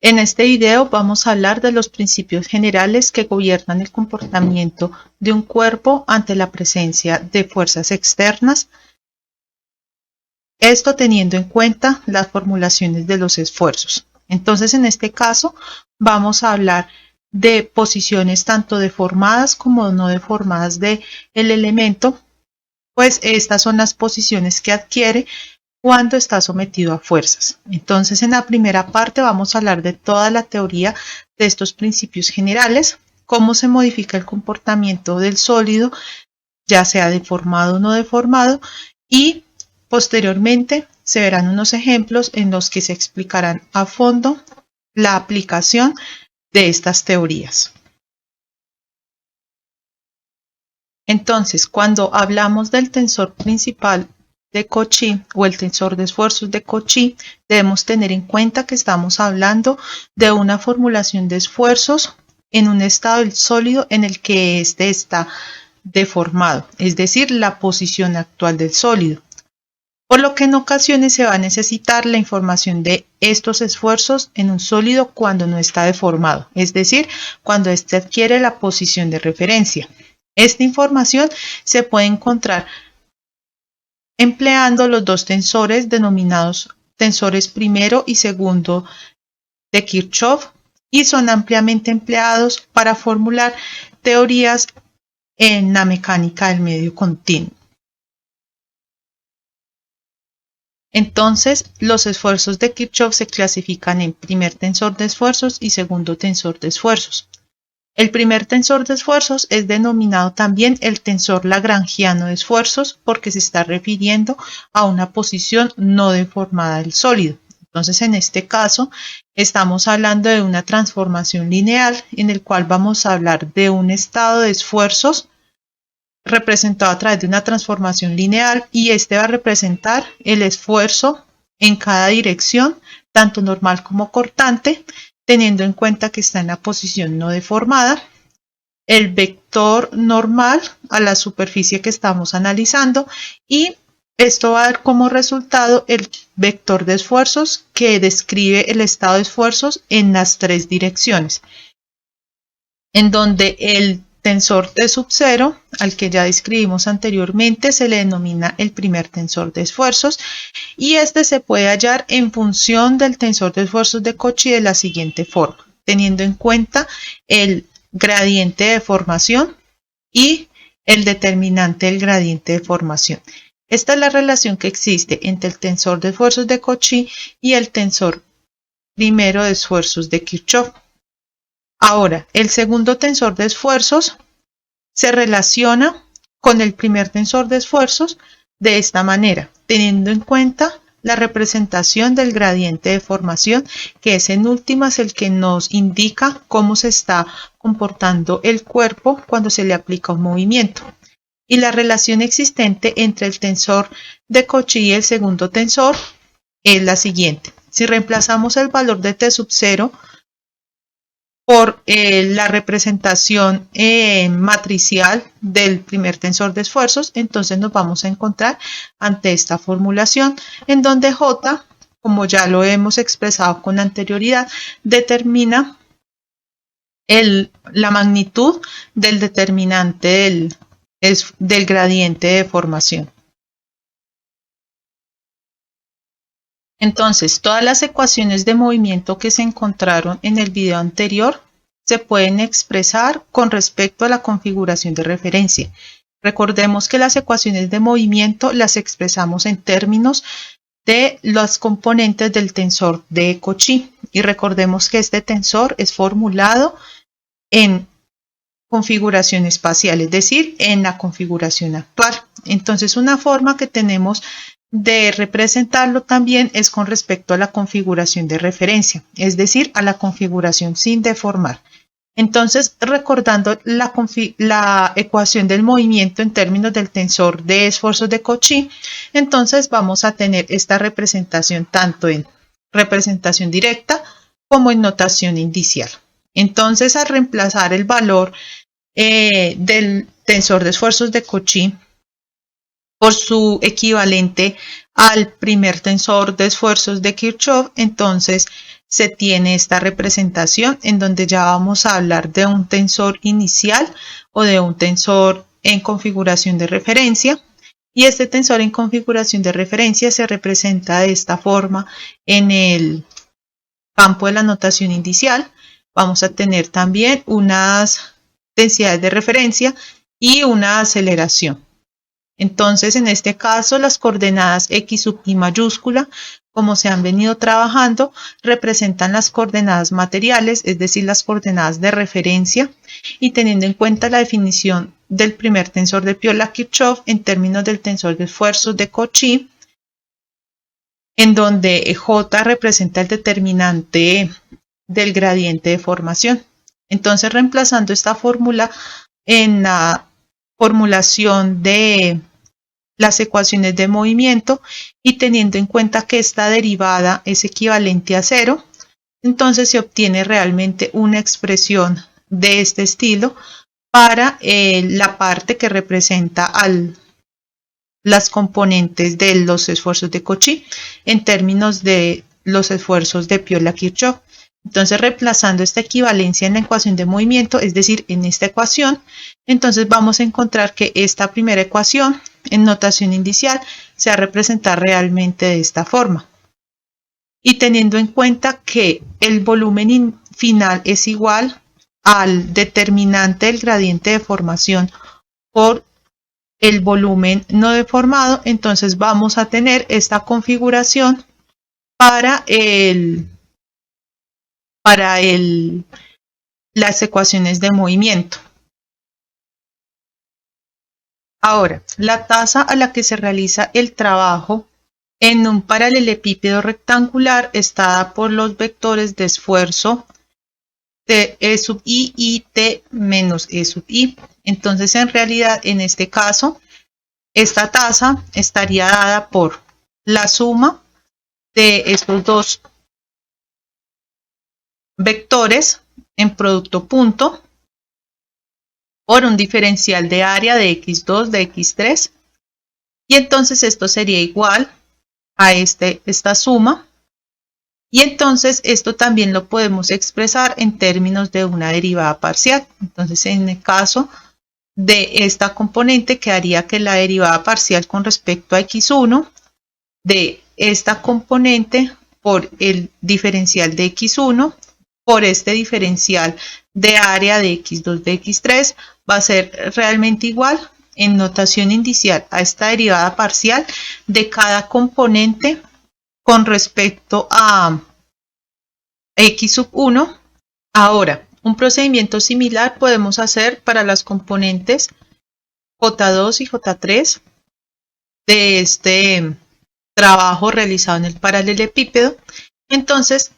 En este video vamos a hablar de los principios generales que gobiernan el comportamiento de un cuerpo ante la presencia de fuerzas externas, esto teniendo en cuenta las formulaciones de los esfuerzos. Entonces, en este caso, vamos a hablar de posiciones tanto deformadas como no deformadas del elemento, pues estas son las posiciones que adquiere cuando está sometido a fuerzas. Entonces, en la primera parte vamos a hablar de toda la teoría de estos principios generales, cómo se modifica el comportamiento del sólido, ya sea deformado o no deformado, y posteriormente se verán unos ejemplos en los que se explicarán a fondo la aplicación de estas teorías. Entonces, cuando hablamos del tensor principal de Cauchy o el tensor de esfuerzos de Cauchy, debemos tener en cuenta que estamos hablando de una formulación de esfuerzos en un estado sólido en el que éste está deformado, es decir, la posición actual del sólido. Por lo que en ocasiones se va a necesitar la información de estos esfuerzos en un sólido cuando no está deformado, es decir, cuando éste adquiere la posición de referencia. Esta información se puede encontrar empleando los dos tensores denominados tensores primero y segundo de Kirchhoff y son ampliamente empleados para formular teorías en la mecánica del medio continuo. Entonces, los esfuerzos de Kirchhoff se clasifican en primer tensor de esfuerzos y segundo tensor de esfuerzos. El primer tensor de esfuerzos es denominado también el tensor lagrangiano de esfuerzos porque se está refiriendo a una posición no deformada del sólido. Entonces, en este caso, estamos hablando de una transformación lineal en el cual vamos a hablar de un estado de esfuerzos representado a través de una transformación lineal y este va a representar el esfuerzo en cada dirección, tanto normal como cortante, teniendo en cuenta que está en la posición no deformada, el vector normal a la superficie que estamos analizando y esto va a dar como resultado el vector de esfuerzos que describe el estado de esfuerzos en las tres direcciones, en donde el tensor de subcero, al que ya describimos anteriormente, se le denomina el primer tensor de esfuerzos y este se puede hallar en función del tensor de esfuerzos de Cauchy de la siguiente forma, teniendo en cuenta el gradiente de formación y el determinante del gradiente de formación. Esta es la relación que existe entre el tensor de esfuerzos de Cauchy y el tensor primero de esfuerzos de Kirchhoff. Ahora, el segundo tensor de esfuerzos se relaciona con el primer tensor de esfuerzos de esta manera, teniendo en cuenta la representación del gradiente de formación, que es en últimas el que nos indica cómo se está comportando el cuerpo cuando se le aplica un movimiento. Y la relación existente entre el tensor de Cauchy y el segundo tensor es la siguiente. Si reemplazamos el valor de T sub 0 por la representación matricial del primer tensor de esfuerzos, entonces nos vamos a encontrar ante esta formulación en donde J, como ya lo hemos expresado con anterioridad, determina la magnitud del determinante del gradiente de formación. Entonces, todas las ecuaciones de movimiento que se encontraron en el video anterior se pueden expresar con respecto a la configuración de referencia. Recordemos que las ecuaciones de movimiento las expresamos en términos de los componentes del tensor de Cauchy y recordemos que este tensor es formulado en configuración espacial, es decir, en la configuración actual. Entonces, una forma que tenemos de representarlo también es con respecto a la configuración de referencia, es decir, a la configuración sin deformar. Entonces, recordando la ecuación del movimiento en términos del tensor de esfuerzos de Cauchy, entonces vamos a tener esta representación tanto en representación directa como en notación indicial. Entonces, al reemplazar el valor del tensor de esfuerzos de Cauchy por su equivalente al primer tensor de esfuerzos de Kirchhoff, entonces se tiene esta representación en donde ya vamos a hablar de un tensor inicial o de un tensor en configuración de referencia. Y este tensor en configuración de referencia se representa de esta forma en el campo de la notación inicial. Vamos a tener también unas densidades de referencia y una aceleración. Entonces, en este caso, las coordenadas x sub i mayúscula, como se han venido trabajando, representan las coordenadas materiales, es decir, las coordenadas de referencia, y teniendo en cuenta la definición del primer tensor de Piola-Kirchhoff en términos del tensor de esfuerzos de Cauchy, en donde J representa el determinante del gradiente de formación. Entonces, reemplazando esta fórmula en la formulación de las ecuaciones de movimiento y teniendo en cuenta que esta derivada es equivalente a 0, entonces se obtiene realmente una expresión de este estilo para la parte que representa las componentes de los esfuerzos de Cauchy en términos de los esfuerzos de Piola-Kirchhoff. Entonces, reemplazando esta equivalencia en la ecuación de movimiento, es decir, en esta ecuación, entonces vamos a encontrar que esta primera ecuación en notación inicial se va a representar realmente de esta forma. Y teniendo en cuenta que el volumen final es igual al determinante del gradiente de formación por el volumen no deformado, entonces vamos a tener esta configuración para las ecuaciones de movimiento. Ahora, la tasa a la que se realiza el trabajo en un paralelepípedo rectangular está dada por los vectores de esfuerzo T E sub i y T menos E sub i. Entonces, en realidad, en este caso, esta tasa estaría dada por la suma de estos dos vectores en producto punto por un diferencial de área de x2 de x3, y entonces esto sería igual a esta suma, y entonces esto también lo podemos expresar en términos de una derivada parcial. Entonces, en el caso de esta componente quedaría que la derivada parcial con respecto a x1 de esta componente por el diferencial de x1 por este diferencial de área de x2 de x3 va a ser realmente igual en notación inicial a esta derivada parcial de cada componente con respecto a x sub 1. Ahora, un procedimiento similar podemos hacer para las componentes J2 y J3 de este trabajo realizado en el paralelepípedo. Entonces,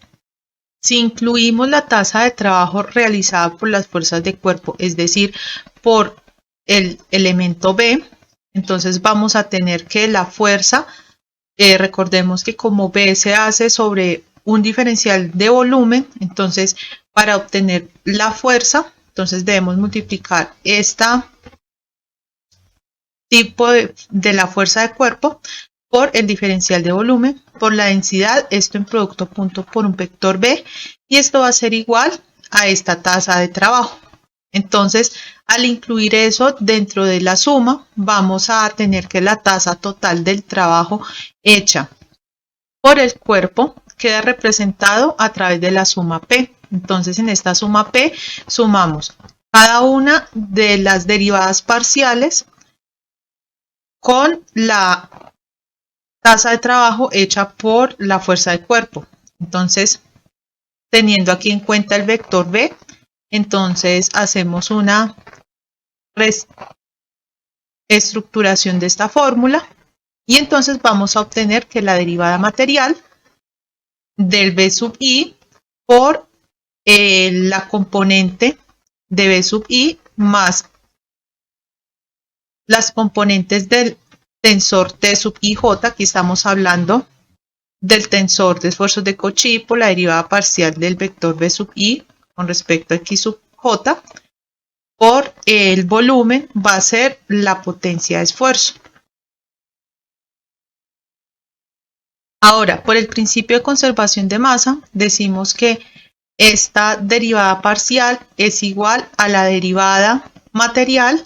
si incluimos la tasa de trabajo realizada por las fuerzas de cuerpo, es decir, por el elemento B, entonces vamos a tener que la fuerza, recordemos que como B se hace sobre un diferencial de volumen, entonces para obtener la fuerza, entonces debemos multiplicar esta tipo de la fuerza de cuerpo por el diferencial de volumen, por la densidad, esto en producto punto por un vector B, y esto va a ser igual a esta tasa de trabajo. Entonces, al incluir eso dentro de la suma, vamos a tener que la tasa total del trabajo hecha por el cuerpo queda representado a través de la suma P. Entonces, en esta suma P sumamos cada una de las derivadas parciales con la tasa de trabajo hecha por la fuerza de cuerpo. Entonces, teniendo aquí en cuenta el vector B, entonces hacemos una reestructuración de esta fórmula y entonces vamos a obtener que la derivada material del B sub i por la componente de B sub i más las componentes del tensor T sub ij, aquí estamos hablando del tensor de esfuerzos de Cauchy por la derivada parcial del vector B sub i con respecto a x sub j, por el volumen va a ser la potencia de esfuerzo. Ahora, por el principio de conservación de masa, decimos que esta derivada parcial es igual a la derivada material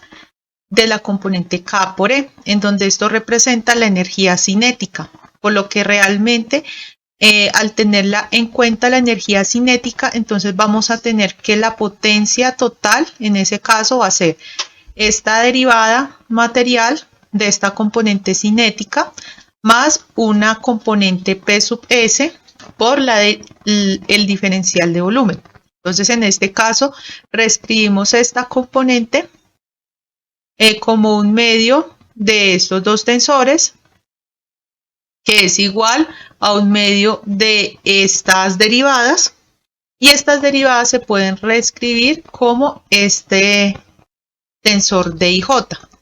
de la componente K por E, en donde esto representa la energía cinética, por lo que realmente al tenerla en cuenta la energía cinética, entonces vamos a tener que la potencia total en ese caso va a ser esta derivada material de esta componente cinética más una componente P sub S por el diferencial de volumen. Entonces en este caso reescribimos esta componente como un medio de estos dos tensores, que es igual a un medio de estas derivadas, y estas derivadas se pueden reescribir como este tensor de IJ.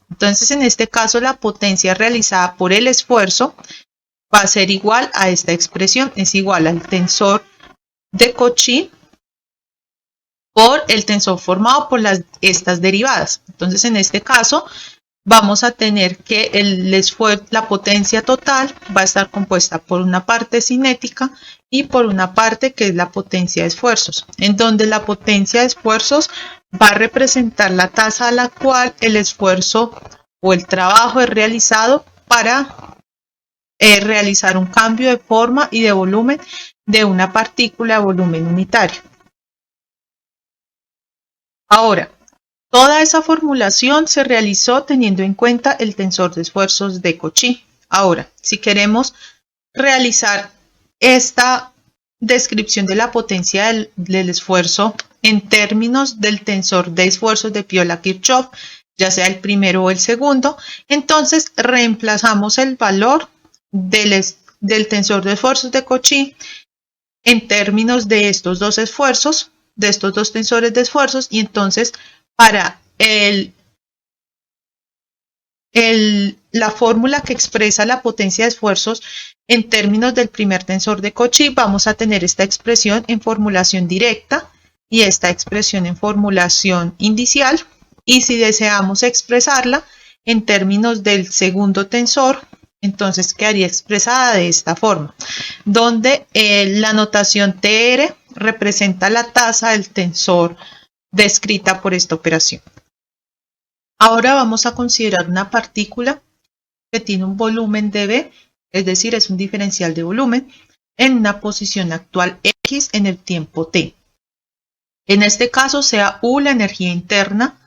Entonces en este caso la potencia realizada por el esfuerzo va a ser igual a esta expresión, es igual al tensor de Cauchy por el tensor formado por estas derivadas. Entonces en este caso vamos a tener que la potencia total va a estar compuesta por una parte cinética y por una parte que es la potencia de esfuerzos, en donde la potencia de esfuerzos va a representar la tasa a la cual el esfuerzo o el trabajo es realizado para realizar un cambio de forma y de volumen de una partícula a volumen unitario. Ahora, toda esa formulación se realizó teniendo en cuenta el tensor de esfuerzos de Cauchy. Ahora, si queremos realizar esta descripción de la potencia del esfuerzo en términos del tensor de esfuerzos de Piola-Kirchhoff, ya sea el primero o el segundo, entonces reemplazamos el valor del tensor de esfuerzos de Cauchy en términos de estos dos esfuerzos, de estos dos tensores de esfuerzos, y entonces para la fórmula que expresa la potencia de esfuerzos en términos del primer tensor de Cauchy, vamos a tener esta expresión en formulación directa y esta expresión en formulación indicial. Y si deseamos expresarla en términos del segundo tensor, entonces quedaría expresada de esta forma, donde la notación TR representa la tasa del tensor descrita por esta operación. Ahora vamos a considerar una partícula que tiene un volumen dB, es decir, es un diferencial de volumen, en una posición actual X en el tiempo T. En este caso sea U la energía interna,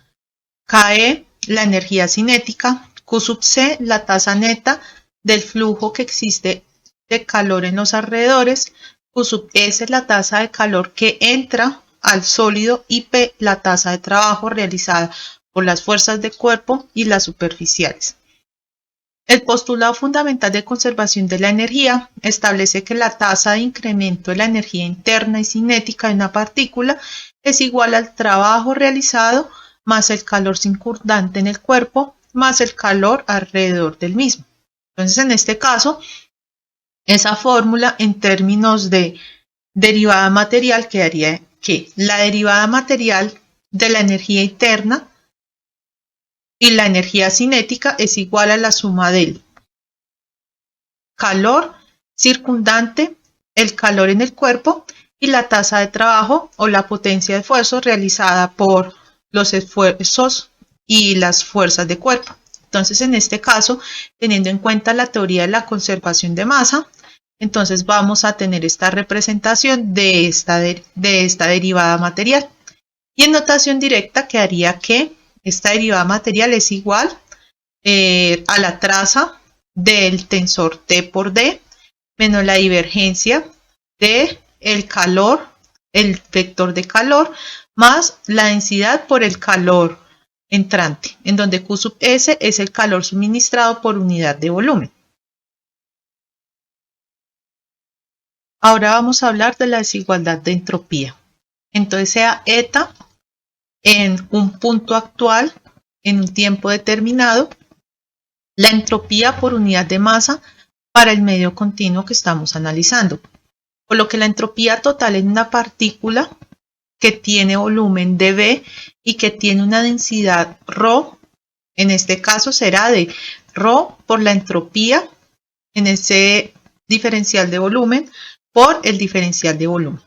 KE la energía cinética, Q sub C la tasa neta del flujo que existe de calor en los alrededores, Q sub S la tasa de calor que entra al sólido y P la tasa de trabajo realizada por las fuerzas de cuerpo y las superficiales. El postulado fundamental de conservación de la energía establece que la tasa de incremento de la energía interna y cinética de una partícula es igual al trabajo realizado más el calor circundante en el cuerpo más el calor alrededor del mismo. Entonces, en este caso, esa fórmula en términos de derivada material quedaría que la derivada material de la energía interna y la energía cinética es igual a la suma del calor circundante, el calor en el cuerpo y la tasa de trabajo o la potencia de esfuerzo realizada por los esfuerzos y las fuerzas de cuerpo. Entonces, en este caso, teniendo en cuenta la teoría de la conservación de masa, entonces vamos a tener esta representación de esta derivada material. Y en notación directa quedaría que esta derivada material es igual a la traza del tensor T por D menos la divergencia de el calor, el vector de calor, más la densidad por el calor entrante, en donde Q sub S es el calor suministrado por unidad de volumen. Ahora vamos a hablar de la desigualdad de entropía. Entonces sea eta en un punto actual, en un tiempo determinado, la entropía por unidad de masa para el medio continuo que estamos analizando. Por lo que la entropía total en una partícula que tiene volumen dB y que tiene una densidad ρ, en este caso será de ρ por la entropía en ese diferencial de volumen por el diferencial de volumen.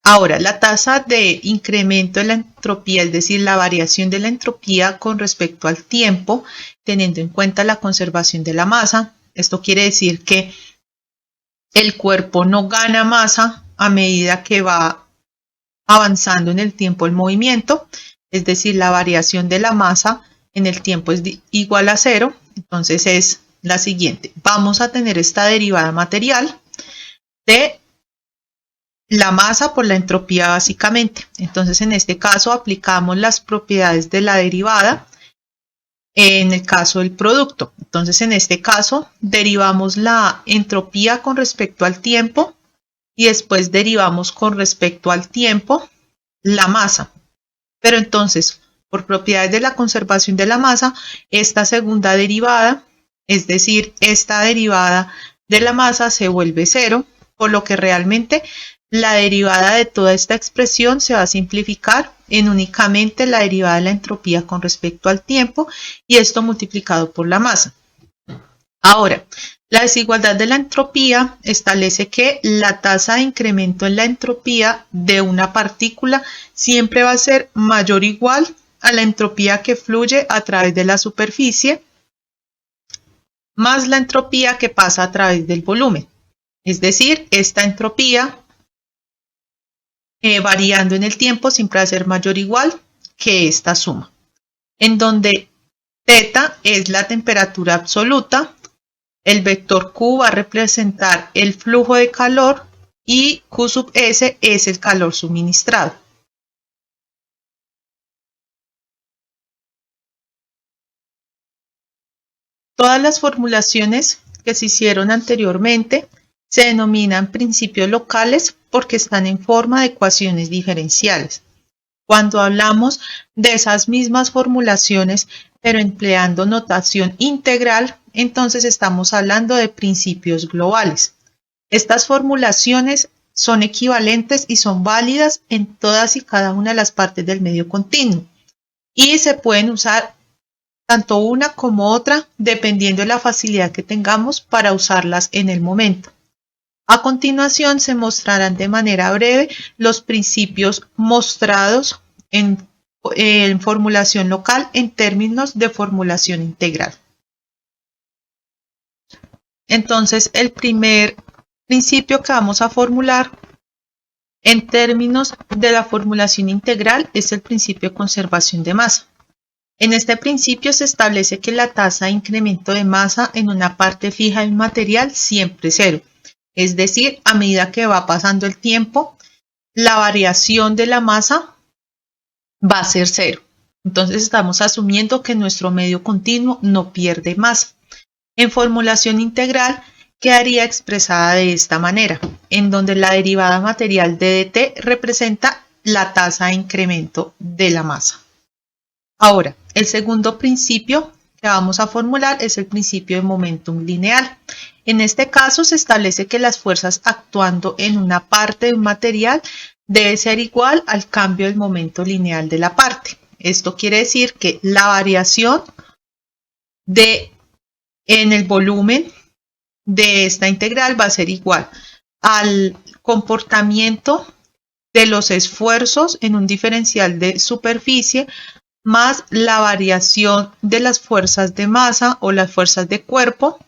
Ahora, la tasa de incremento de la entropía, es decir, la variación de la entropía con respecto al tiempo, teniendo en cuenta la conservación de la masa. Esto quiere decir que el cuerpo no gana masa a medida que va avanzando en el tiempo el movimiento, es decir, la variación de la masa en el tiempo es igual a 0. Entonces es la siguiente. Vamos a tener esta derivada material de la masa por la entropía básicamente. Entonces en este caso aplicamos las propiedades de la derivada en el caso del producto. Entonces en este caso derivamos la entropía con respecto al tiempo y después derivamos con respecto al tiempo la masa. Pero entonces, por propiedades de la conservación de la masa, esta segunda derivada, es decir, esta derivada de la masa se vuelve 0, por lo que realmente la derivada de toda esta expresión se va a simplificar en únicamente la derivada de la entropía con respecto al tiempo y esto multiplicado por la masa. Ahora, la desigualdad de la entropía establece que la tasa de incremento en la entropía de una partícula siempre va a ser mayor o igual a la entropía que fluye a través de la superficie más la entropía que pasa a través del volumen. Es decir, esta entropía variando en el tiempo siempre va a ser mayor o igual que esta suma, en donde θ es la temperatura absoluta, el vector Q va a representar el flujo de calor y Q sub S es el calor suministrado. Todas las formulaciones que se hicieron anteriormente se denominan principios locales porque están en forma de ecuaciones diferenciales. Cuando hablamos de esas mismas formulaciones, pero empleando notación integral, entonces estamos hablando de principios globales. Estas formulaciones son equivalentes y son válidas en todas y cada una de las partes del medio continuo y se pueden usar tanto una como otra dependiendo de la facilidad que tengamos para usarlas en el momento. A continuación se mostrarán de manera breve los principios mostrados en formulación local en términos de formulación integral. Entonces, el primer principio que vamos a formular en términos de la formulación integral es el principio de conservación de masa. En este principio se establece que la tasa de incremento de masa en una parte fija de un material siempre es 0. Es decir, a medida que va pasando el tiempo, la variación de la masa va a ser 0. Entonces estamos asumiendo que nuestro medio continuo no pierde masa. En formulación integral quedaría expresada de esta manera, en donde la derivada material de dt representa la tasa de incremento de la masa. Ahora, el segundo principio que vamos a formular es el principio de momentum lineal. En este caso se establece que las fuerzas actuando en una parte de un material debe ser igual al cambio del momento lineal de la parte. Esto quiere decir que la variación en el volumen de esta integral va a ser igual al comportamiento de los esfuerzos en un diferencial de superficie más la variación de las fuerzas de masa o las fuerzas de cuerpo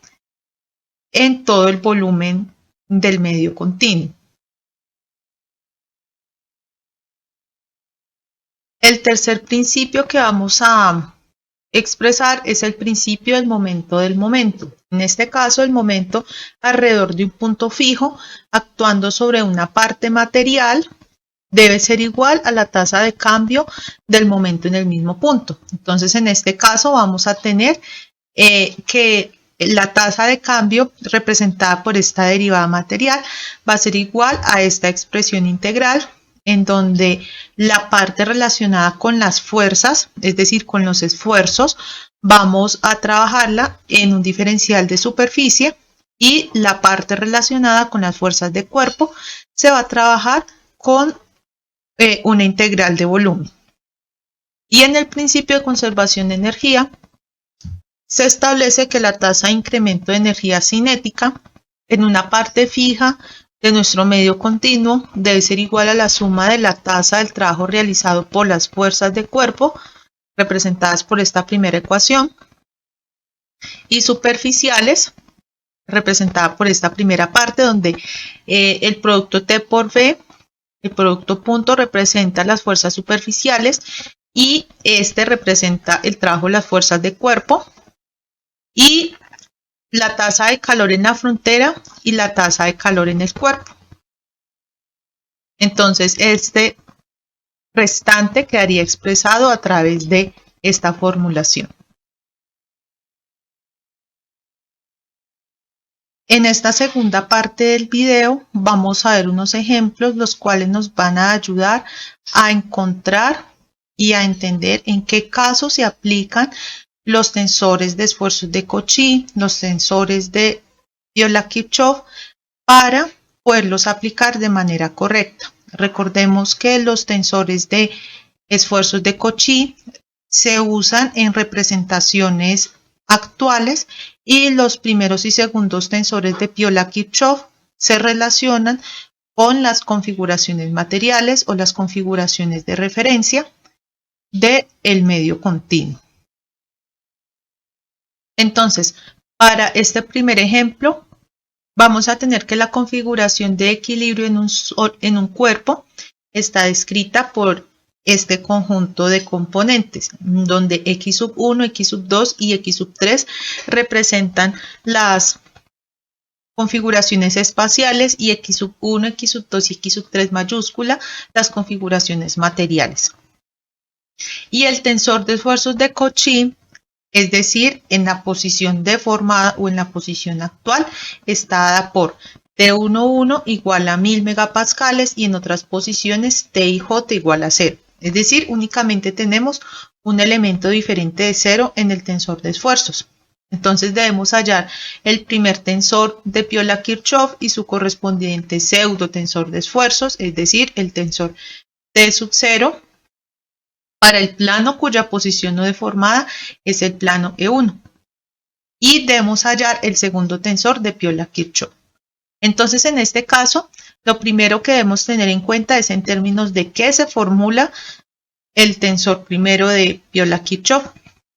en todo el volumen del medio continuo. El tercer principio que vamos a expresar es el principio del momento del momento. En este caso, el momento alrededor de un punto fijo actuando sobre una parte material debe ser igual a la tasa de cambio del momento en el mismo punto. Entonces, en este caso vamos a tener que la tasa de cambio representada por esta derivada material va a ser igual a esta expresión integral en donde la parte relacionada con las fuerzas, es decir, con los esfuerzos, vamos a trabajarla en un diferencial de superficie y la parte relacionada con las fuerzas de cuerpo se va a trabajar con una integral de volumen. Y en el principio de conservación de energía se establece que la tasa de incremento de energía cinética en una parte fija de nuestro medio continuo debe ser igual a la suma de la tasa del trabajo realizado por las fuerzas de cuerpo, representadas por esta primera ecuación, y superficiales, representada por esta primera parte, donde el producto T por V, el producto punto, representa las fuerzas superficiales y este representa el trabajo de las fuerzas de cuerpo, y la tasa de calor en la frontera y la tasa de calor en el cuerpo. Entonces, este restante quedaría expresado a través de esta formulación. En esta segunda parte del video vamos a ver unos ejemplos los cuales nos van a ayudar a encontrar y a entender en qué casos se aplican los tensores de esfuerzos de Cauchy, los tensores de Viola-Kirchhoff, para poderlos aplicar de manera correcta. Recordemos que los tensores de esfuerzos de Cauchy se usan en representaciones actuales y los primeros y segundos tensores de Viola-Kirchhoff se relacionan con las configuraciones materiales o las configuraciones de referencia del medio continuo. Entonces, para este primer ejemplo, vamos a tener que la configuración de equilibrio en un cuerpo está descrita por este conjunto de componentes, donde X1, X2 y X3 representan las configuraciones espaciales y X1, X2 y X3 mayúscula las configuraciones materiales. Y el tensor de esfuerzos de Cauchy, es decir, en la posición deformada o en la posición actual, está dada por T11 igual a 1000 megapascales y en otras posiciones T y J igual a 0. Es decir, únicamente tenemos un elemento diferente de 0 en el tensor de esfuerzos. Entonces debemos hallar el primer tensor de Viola-Kirchhoff y su correspondiente pseudo tensor de esfuerzos, es decir, el tensor T sub 0, para el plano cuya posición no deformada es el plano E1. Y debemos hallar el segundo tensor de Viola-Kirchhoff. Entonces, en este caso, lo primero que debemos tener en cuenta es en términos de qué se formula el tensor primero de Viola-Kirchhoff.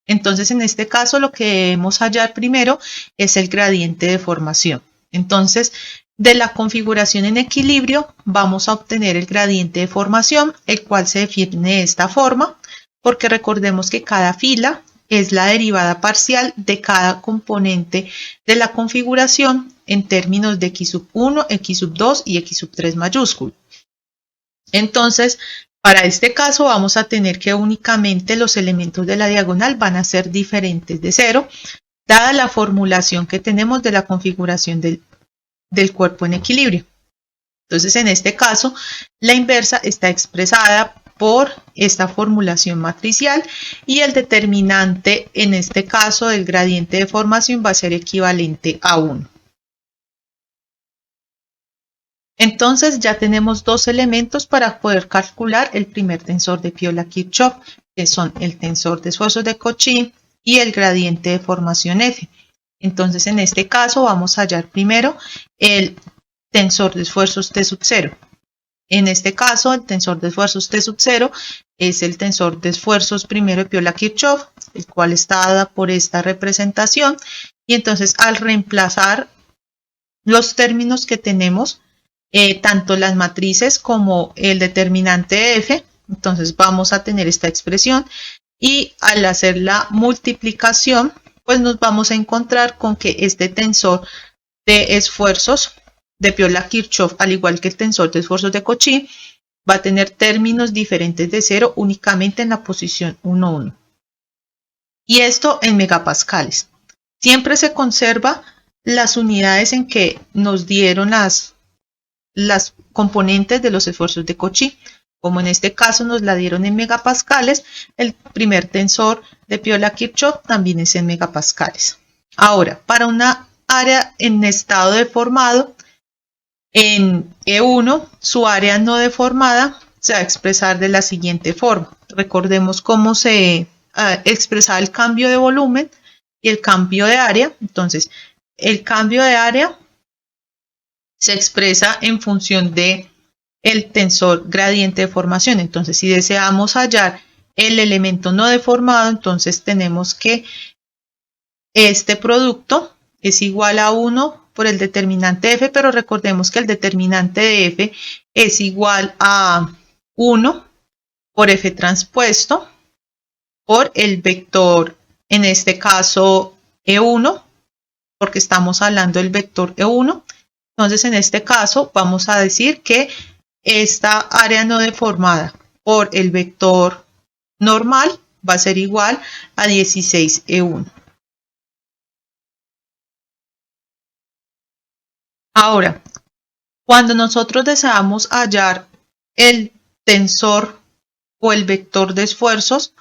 Entonces, en este caso, lo que debemos hallar primero es el gradiente de formación. Entonces, de la configuración en equilibrio, vamos a obtener el gradiente de formación, el cual se define de esta forma, porque recordemos que cada fila es la derivada parcial de cada componente de la configuración en términos de X1, X2 y X3 mayúsculo. Entonces, para este caso vamos a tener que únicamente los elementos de la diagonal van a ser diferentes de 0, dada la formulación que tenemos de la configuración del cuerpo en equilibrio. Entonces, en este caso, la inversa está expresada por esta formulación matricial y el determinante, en este caso, del gradiente de formación va a ser equivalente a 1. Entonces, ya tenemos dos elementos para poder calcular el primer tensor de Viola-Kirchhoff, que son el tensor de esfuerzos de Cauchy y el gradiente de formación F. Entonces, en este caso, vamos a hallar primero el tensor de esfuerzos T sub 0. En este caso, el tensor de esfuerzos T sub 0 es el tensor de esfuerzos primero de Viola-Kirchhoff, el cual está dada por esta representación. Y entonces, al reemplazar los términos que tenemos, tanto las matrices como el determinante F, entonces vamos a tener esta expresión. Y al hacer la multiplicación, pues nos vamos a encontrar con que este tensor de esfuerzos de Viola-Kirchhoff, al igual que el tensor de esfuerzos de Cauchy, va a tener términos diferentes de 0 únicamente en la posición 1, 1. Y esto en megapascales. Siempre se conserva las unidades en que nos dieron las componentes de los esfuerzos de Cauchy. Como en este caso nos la dieron en megapascales, el primer tensor de Viola-Kirchhoff también es en megapascales. Ahora, para una área en estado deformado, en E1, su área no deformada se va a expresar de la siguiente forma. Recordemos cómo se expresaba el cambio de volumen y el cambio de área. Entonces, el cambio de área se expresa en función de el tensor gradiente de formación. Entonces, si deseamos hallar el elemento no deformado, entonces tenemos que este producto es igual a 1 por el determinante f, pero recordemos que el determinante de f es igual a 1 por f transpuesto por el vector, en este caso E1, porque estamos hablando del vector E1. Entonces, en este caso, vamos a decir que esta área no deformada por el vector normal va a ser igual a 16E1. Ahora, cuando nosotros deseamos hallar el tensor o el vector de esfuerzos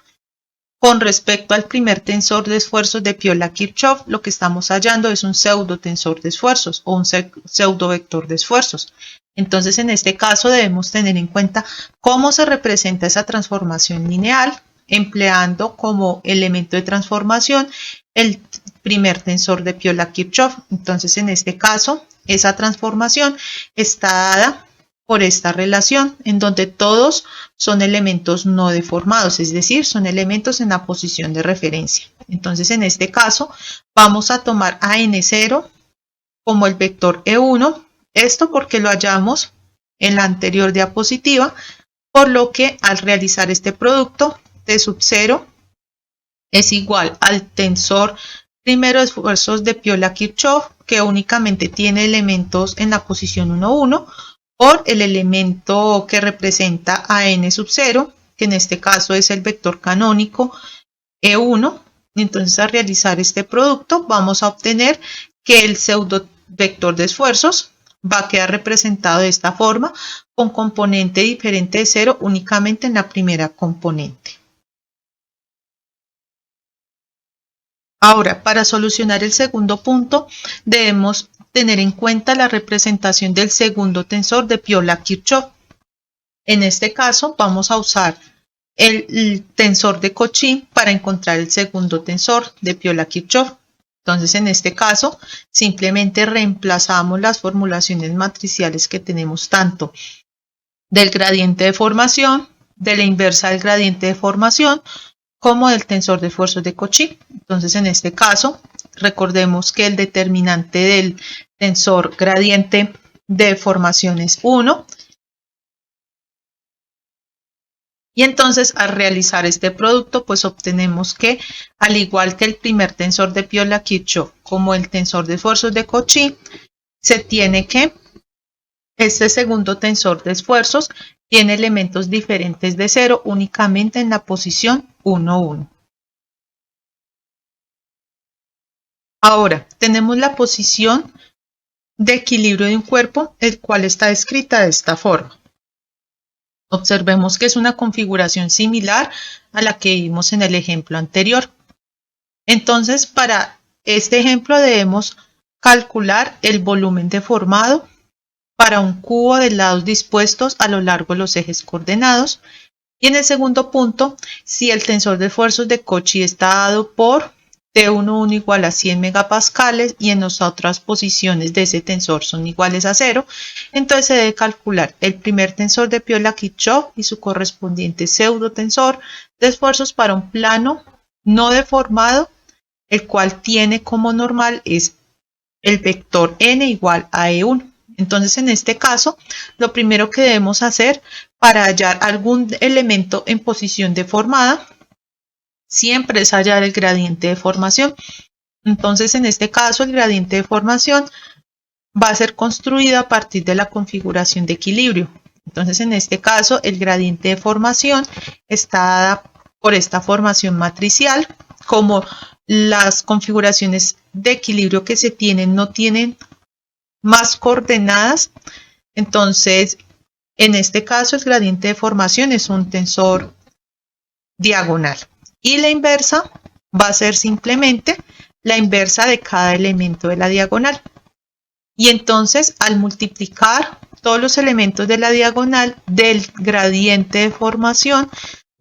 con respecto al primer tensor de esfuerzos de Piola-Kirchhoff, lo que estamos hallando es un pseudo tensor de esfuerzos o un pseudo vector de esfuerzos. Entonces, en este caso debemos tener en cuenta cómo se representa esa transformación lineal, empleando como elemento de transformación el primer tensor de Piola-Kirchhoff. Entonces, en este caso, esa transformación está dada por esta relación en donde todos son elementos no deformados, es decir, son elementos en la posición de referencia. Entonces, en este caso, vamos a tomar a n0 como el vector E1, esto porque lo hallamos en la anterior diapositiva, por lo que al realizar este producto, T sub 0 es igual al tensor primero de esfuerzos de Piola-Kirchhoff, que únicamente tiene elementos en la posición 1, 1, por el elemento que representa a n sub 0, que en este caso es el vector canónico E1. Entonces, al realizar este producto, vamos a obtener que el pseudo vector de esfuerzos va a quedar representado de esta forma, con componente diferente de 0 únicamente en la primera componente. Ahora, para solucionar el segundo punto, debemos tener en cuenta la representación del segundo tensor de Piola-Kirchhoff. En este caso, vamos a usar el tensor de Cauchy para encontrar el segundo tensor de Piola-Kirchhoff. Entonces, en este caso, simplemente reemplazamos las formulaciones matriciales que tenemos tanto del gradiente de formación, de la inversa del gradiente de formación, como del tensor de esfuerzos de Cauchy. Entonces, en este caso, recordemos que el determinante del tensor gradiente de formación es 1. Y entonces, al realizar este producto, pues obtenemos que, al igual que el primer tensor de Piola-Kirchhoff, como el tensor de esfuerzos de Cauchy, se tiene que este segundo tensor de esfuerzos tiene elementos diferentes de 0 únicamente en la posición 1, 1. Ahora, tenemos la posición de equilibrio de un cuerpo, el cual está descrita de esta forma. Observemos que es una configuración similar a la que vimos en el ejemplo anterior. Entonces, para este ejemplo debemos calcular el volumen deformado para un cubo de lados dispuestos a lo largo de los ejes coordenados. Y en el segundo punto, si el tensor de esfuerzos de Cauchy está dado por T11 igual a 100 megapascales y en las otras posiciones de ese tensor son iguales a 0, entonces se debe calcular el primer tensor de Piola-Kirchhoff y su correspondiente pseudo tensor de esfuerzos para un plano no deformado, el cual tiene como normal es el vector n igual a E1. Entonces, en este caso, lo primero que debemos hacer para hallar algún elemento en posición deformada siempre es hallar el gradiente de formación. Entonces, en este caso, el gradiente de formación va a ser construido a partir de la configuración de equilibrio. Entonces, en este caso, el gradiente de formación está dada por esta formación matricial. Como las configuraciones de equilibrio que se tienen no tienen más coordenadas, entonces, en este caso, el gradiente de formación es un tensor diagonal. Y la inversa va a ser simplemente la inversa de cada elemento de la diagonal. Y entonces, al multiplicar todos los elementos de la diagonal del gradiente de formación,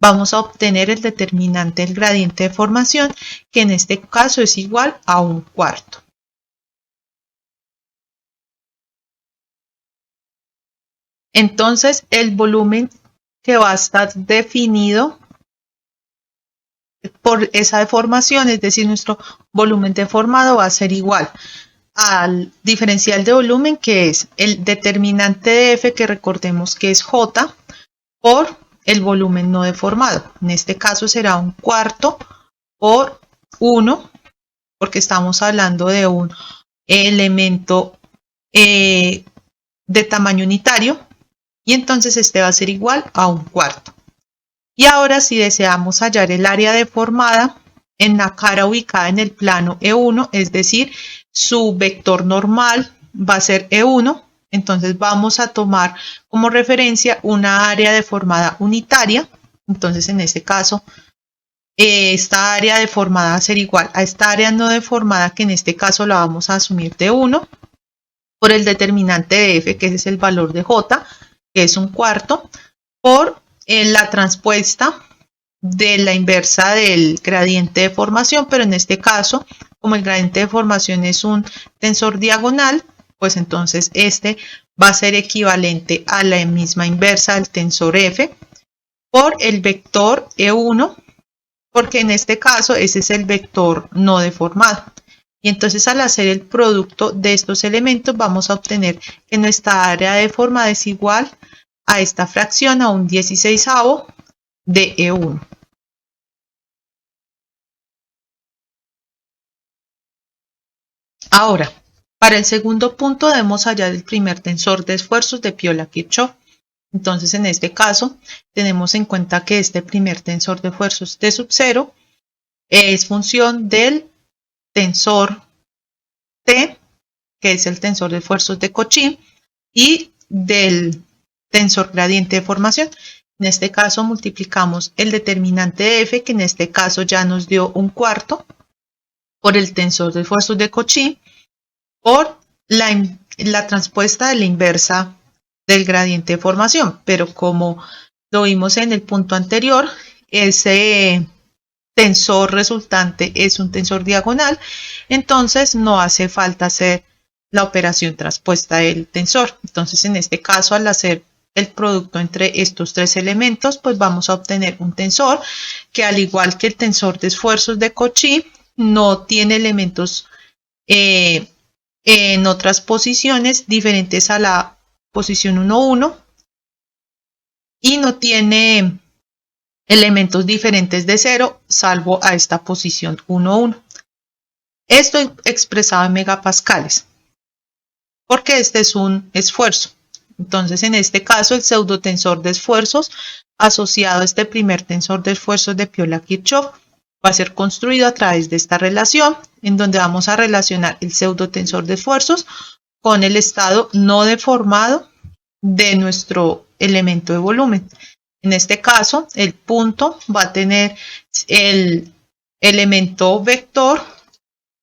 vamos a obtener el determinante del gradiente de formación, que en este caso es igual a 1/4. Entonces el volumen que va a estar definido por esa deformación, es decir, nuestro volumen deformado va a ser igual al diferencial de volumen, que es el determinante de F, que recordemos que es J, por el volumen no deformado. En este caso será un cuarto por 1, porque estamos hablando de un elemento de tamaño unitario, y entonces este va a ser igual a un cuarto. Y ahora, si deseamos hallar el área deformada en la cara ubicada en el plano E1, es decir, su vector normal va a ser E1, entonces vamos a tomar como referencia una área deformada unitaria. Entonces, en este caso, esta área deformada va a ser igual a esta área no deformada, que en este caso la vamos a asumir de 1, por el determinante de F, que es el valor de J, que es un cuarto, por la transpuesta de la inversa del gradiente de formación, pero en este caso, como el gradiente de formación es un tensor diagonal, pues entonces este va a ser equivalente a la misma inversa del tensor F por el vector E1, porque en este caso ese es el vector no deformado. Y entonces, al hacer el producto de estos elementos, vamos a obtener que nuestra área deformada es igual a esta fracción, a un 16avo de E1. Ahora, para el segundo punto debemos hallar el primer tensor de esfuerzos de Piola-Kirchhoff. Entonces, en este caso, tenemos en cuenta que este primer tensor de esfuerzos T sub 0 es función del tensor T, que es el tensor de esfuerzos de Cauchy, y del tensor gradiente de formación. En este caso multiplicamos el determinante de F, que en este caso ya nos dio un cuarto, por el tensor de esfuerzos de Cauchy, por la transpuesta de la inversa del gradiente de formación. Pero como lo vimos en el punto anterior, ese tensor resultante es un tensor diagonal, entonces no hace falta hacer la operación transpuesta del tensor. Entonces, en este caso, al hacer el producto entre estos tres elementos, pues vamos a obtener un tensor que, al igual que el tensor de esfuerzos de Cauchy, no tiene elementos en otras posiciones diferentes a la posición 1, 1, y no tiene elementos diferentes de 0, salvo a esta posición 1, 1. Esto expresado en megapascales, porque este es un esfuerzo. Entonces, en este caso, el pseudotensor de esfuerzos asociado a este primer tensor de esfuerzos de Piola-Kirchhoff va a ser construido a través de esta relación, en donde vamos a relacionar el pseudotensor de esfuerzos con el estado no deformado de nuestro elemento de volumen. En este caso, el punto va a tener el elemento vector,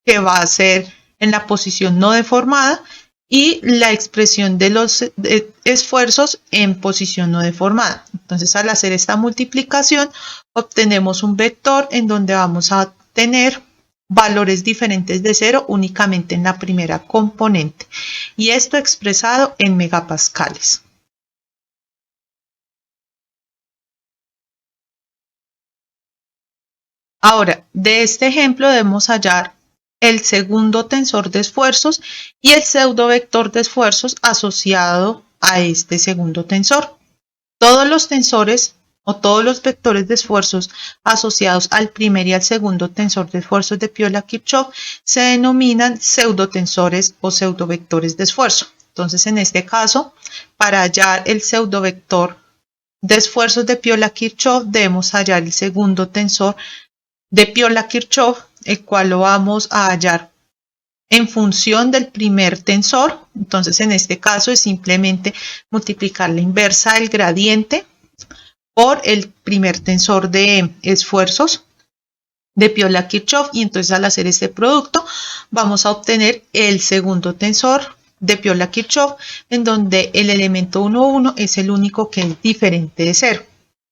que va a ser en la posición no deformada, y la expresión de los esfuerzos en posición no deformada. Entonces, al hacer esta multiplicación, obtenemos un vector en donde vamos a tener valores diferentes de 0 únicamente en la primera componente, y esto expresado en megapascales. Ahora, de este ejemplo debemos hallar el segundo tensor de esfuerzos y el pseudovector de esfuerzos asociado a este segundo tensor. Todos los tensores o todos los vectores de esfuerzos asociados al primer y al segundo tensor de esfuerzos de Piola-Kirchhoff se denominan pseudotensores o pseudovectores de esfuerzo. Entonces, en este caso, para hallar el pseudovector de esfuerzos de Piola-Kirchhoff, debemos hallar el segundo tensor de Piola-Kirchhoff, el cual lo vamos a hallar en función del primer tensor. Entonces, en este caso es simplemente multiplicar la inversa del gradiente por el primer tensor de esfuerzos de Piola-Kirchhoff, y entonces, al hacer este producto vamos a obtener el segundo tensor de Piola-Kirchhoff, en donde el elemento 1, 1 es el único que es diferente de 0.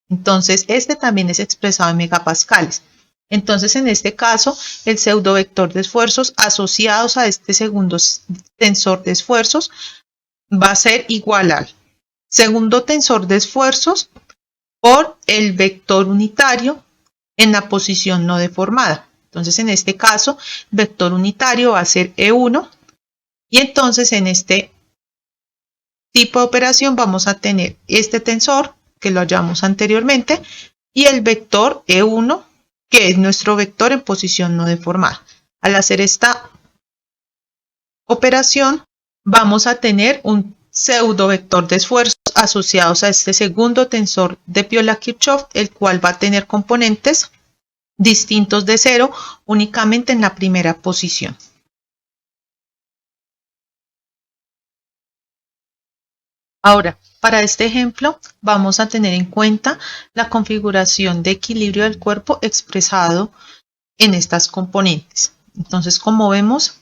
Entonces, este también es expresado en megapascales. Entonces, en este caso, el pseudovector de esfuerzos asociados a este segundo tensor de esfuerzos va a ser igual al segundo tensor de esfuerzos por el vector unitario en la posición no deformada. Entonces, en este caso, vector unitario va a ser E1 y entonces en este tipo de operación vamos a tener este tensor que lo hallamos anteriormente y el vector E1 que es nuestro vector en posición no deformada. Al hacer esta operación vamos a tener un pseudo vector de esfuerzos asociados a este segundo tensor de Piola-Kirchhoff, el cual va a tener componentes distintos de cero únicamente en la primera posición. Ahora, para este ejemplo vamos a tener en cuenta la configuración de equilibrio del cuerpo expresado en estas componentes. Entonces, como vemos,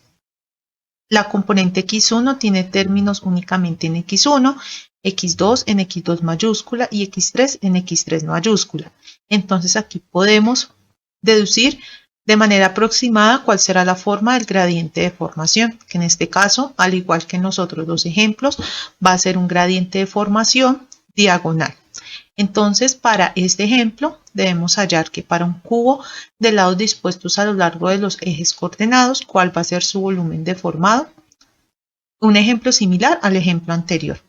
la componente x1 tiene términos únicamente en x1, x2 en x2 mayúscula y x3 en x3 mayúscula. Entonces aquí podemos deducir de manera aproximada cuál será la forma del gradiente de formación, que en este caso, al igual que en los otros dos ejemplos, va a ser un gradiente de formación diagonal. Entonces, para este ejemplo, debemos hallar que para un cubo de lados dispuestos a lo largo de los ejes coordenados, ¿cuál va a ser su volumen deformado? Un ejemplo similar al ejemplo anterior.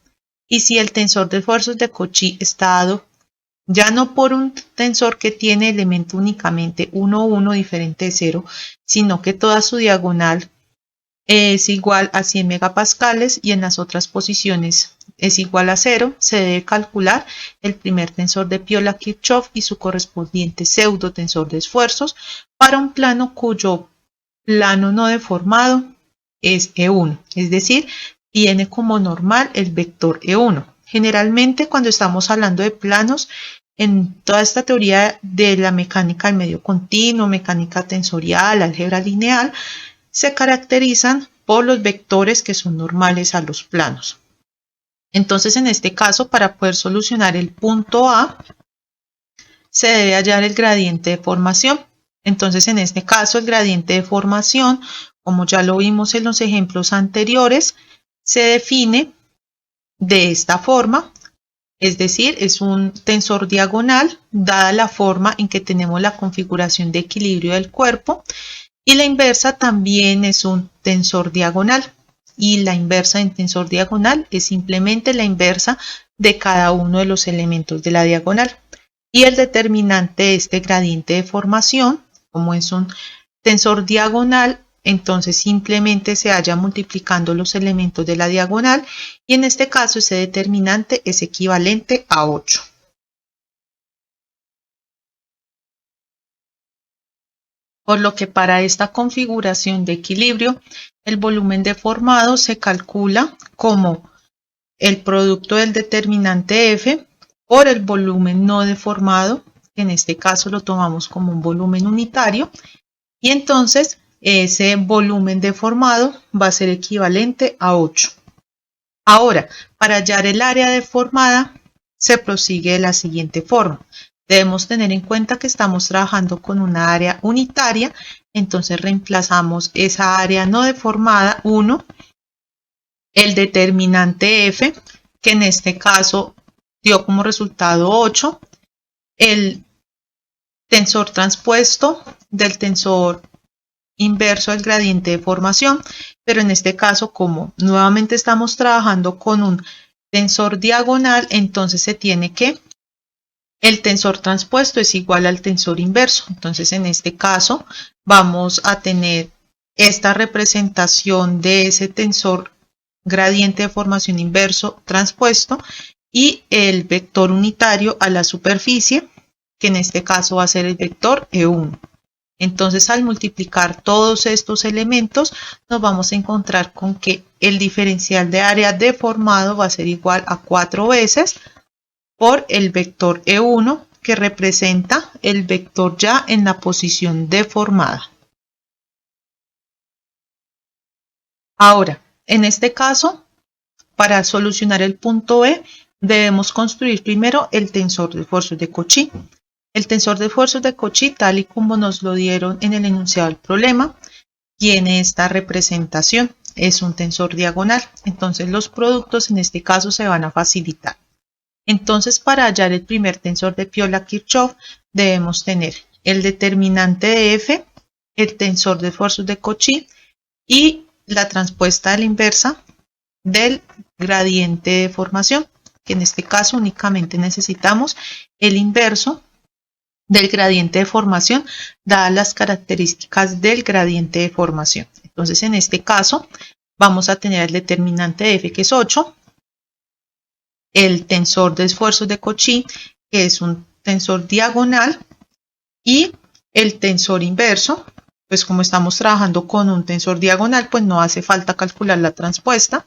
Y si el tensor de esfuerzos de Cauchy está dado ya no por un tensor que tiene elemento únicamente 1, 1 diferente de 0, sino que toda su diagonal es igual a 100 megapascales y en las otras posiciones es igual a 0, se debe calcular el primer tensor de Piola-Kirchhoff y su correspondiente pseudo tensor de esfuerzos para un plano cuyo plano no deformado es E1, es decir, tiene como normal el vector E1. Generalmente cuando estamos hablando de planos, en toda esta teoría de la mecánica del medio continuo, mecánica tensorial, álgebra lineal, se caracterizan por los vectores que son normales a los planos. Entonces, en este caso, para poder solucionar el punto A, se debe hallar el gradiente de formación. Entonces, en este caso, el gradiente de formación, como ya lo vimos en los ejemplos anteriores, se define de esta forma. Es decir, es un tensor diagonal dada la forma en que tenemos la configuración de equilibrio del cuerpo y la inversa también es un tensor diagonal y la inversa en tensor diagonal es simplemente la inversa de cada uno de los elementos de la diagonal y el determinante de este gradiente de formación, como es un tensor diagonal, entonces simplemente se halla multiplicando los elementos de la diagonal y en este caso ese determinante es equivalente a 8. Por lo que para esta configuración de equilibrio, el volumen deformado se calcula como el producto del determinante F por el volumen no deformado, que en este caso lo tomamos como un volumen unitario, y entonces ese volumen deformado va a ser equivalente a 8. Ahora, para hallar el área deformada, se prosigue de la siguiente forma. Debemos tener en cuenta que estamos trabajando con una área unitaria, entonces reemplazamos esa área no deformada, 1, el determinante F, que en este caso dio como resultado 8, el tensor transpuesto del tensor inverso del gradiente de formación, pero en este caso como nuevamente estamos trabajando con un tensor diagonal, entonces se tiene que el tensor transpuesto es igual al tensor inverso. Entonces en este caso vamos a tener esta representación de ese tensor gradiente de formación inverso transpuesto y el vector unitario a la superficie, que en este caso va a ser el vector E1. Entonces, al multiplicar todos estos elementos, nos vamos a encontrar con que el diferencial de área deformado va a ser igual a 4 veces por el vector E1, que representa el vector ya en la posición deformada. Ahora, en este caso, para solucionar el punto B, debemos construir primero el tensor de esfuerzos de Cauchy. El tensor de esfuerzos de Cauchy, tal y como nos lo dieron en el enunciado del problema, tiene esta representación, es un tensor diagonal, entonces los productos en este caso se van a facilitar. Entonces, para hallar el primer tensor de Piola-Kirchhoff, debemos tener el determinante de F, el tensor de esfuerzos de Cauchy y la transpuesta a la inversa del gradiente de deformación, que en este caso únicamente necesitamos el inverso del gradiente de formación, dadas las características del gradiente de formación. Entonces, en este caso, vamos a tener el determinante de F, que es 8, el tensor de esfuerzos de Cauchy, que es un tensor diagonal, y el tensor inverso. Pues como estamos trabajando con un tensor diagonal, pues no hace falta calcular la transpuesta.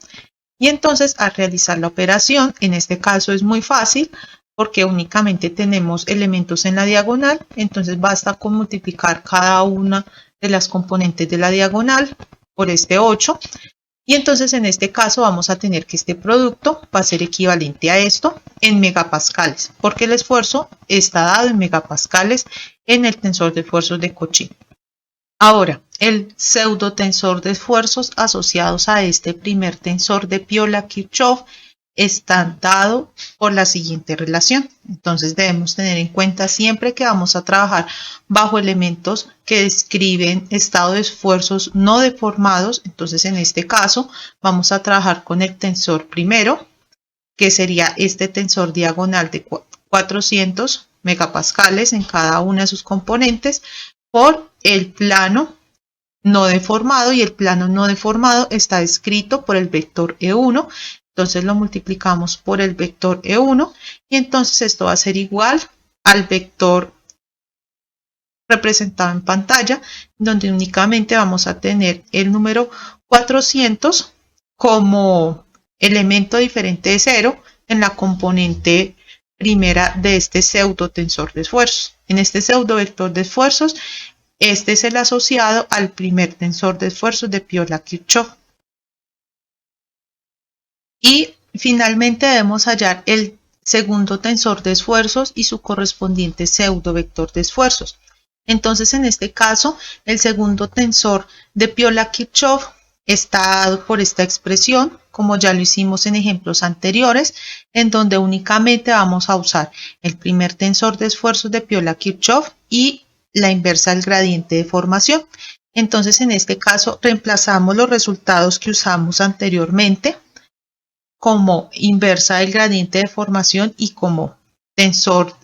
Y entonces al realizar la operación, en este caso es muy fácil porque únicamente tenemos elementos en la diagonal, entonces basta con multiplicar cada una de las componentes de la diagonal por este 8. Y entonces en este caso vamos a tener que este producto va a ser equivalente a esto en megapascales, porque el esfuerzo está dado en megapascales en el tensor de esfuerzos de Cauchy. Ahora, el pseudotensor de esfuerzos asociados a este primer tensor de Piola-Kirchhoff está dado por la siguiente relación. Entonces debemos tener en cuenta siempre que vamos a trabajar bajo elementos que describen estado de esfuerzos no deformados. Entonces en este caso vamos a trabajar con el tensor primero, que sería este tensor diagonal de 400 megapascales en cada una de sus componentes, por el plano no deformado, y el plano no deformado está escrito por el vector E1, entonces lo multiplicamos por el vector E1 y entonces esto va a ser igual al vector representado en pantalla, donde únicamente vamos a tener el número 400 como elemento diferente de 0 en la componente primera de este pseudotensor de esfuerzos. En este pseudovector de esfuerzos, este es el asociado al primer tensor de esfuerzos de Piola-Kirchhoff. Y finalmente debemos hallar el segundo tensor de esfuerzos y su correspondiente pseudovector de esfuerzos. Entonces, en este caso, el segundo tensor de Piola-Kirchhoff está dado por esta expresión, como ya lo hicimos en ejemplos anteriores, en donde únicamente vamos a usar el primer tensor de esfuerzos de Piola-Kirchhoff y la inversa del gradiente de formación. Entonces, en este caso, reemplazamos los resultados que usamos anteriormente como inversa del gradiente de formación y como tensor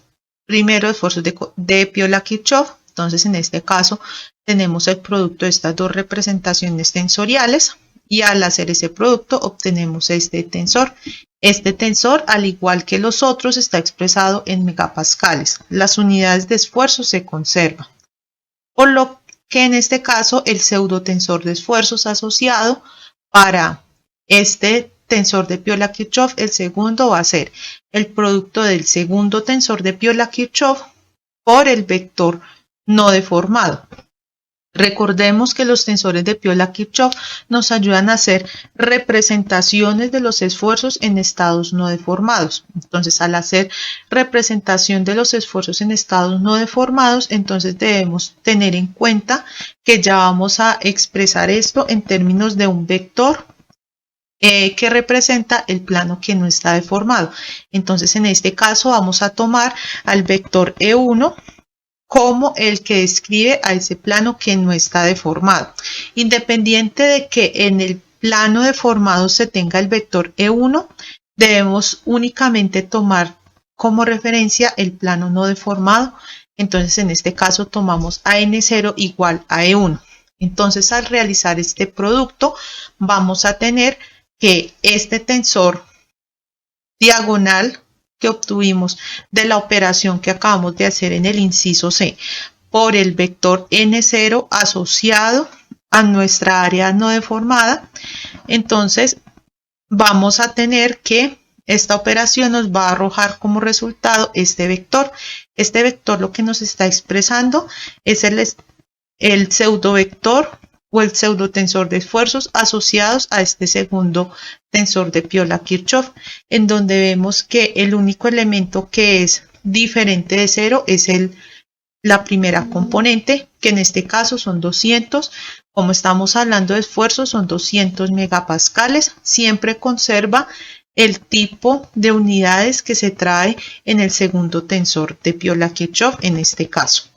primero de esfuerzos de Piola-Kirchhoff. Entonces, en este caso, tenemos el producto de estas dos representaciones tensoriales y al hacer ese producto obtenemos este tensor. Este tensor, al igual que los otros, está expresado en megapascales. Las unidades de esfuerzo se conservan. Por lo que en este caso, el pseudotensor de esfuerzos asociado para este tensor de Piola-Kirchhoff, el segundo va a ser el producto del segundo tensor de Piola-Kirchhoff por el vector no deformado. Recordemos que los tensores de Piola-Kirchhoff nos ayudan a hacer representaciones de los esfuerzos en estados no deformados. Entonces, al hacer representación de los esfuerzos en estados no deformados, entonces debemos tener en cuenta que ya vamos a expresar esto en términos de un vector que representa el plano que no está deformado. Entonces, en este caso vamos a tomar al vector E1 como el que describe a ese plano que no está deformado. Independiente de que en el plano deformado se tenga el vector E1, debemos únicamente tomar como referencia el plano no deformado. Entonces, en este caso tomamos a N0 igual a E1. Entonces, al realizar este producto, vamos a tener que este tensor diagonal que obtuvimos de la operación que acabamos de hacer en el inciso C por el vector N0 asociado a nuestra área no deformada, entonces vamos a tener que esta operación nos va a arrojar como resultado este vector. Este vector lo que nos está expresando es el pseudovector o el pseudotensor de esfuerzos asociados a este segundo tensor de Piola-Kirchhoff, en donde vemos que el único elemento que es diferente de 0 es la primera componente, que en este caso son 200. Como estamos hablando de esfuerzos, son 200 megapascales. Siempre conserva el tipo de unidades que se trae en el segundo tensor de Piola-Kirchhoff en este caso.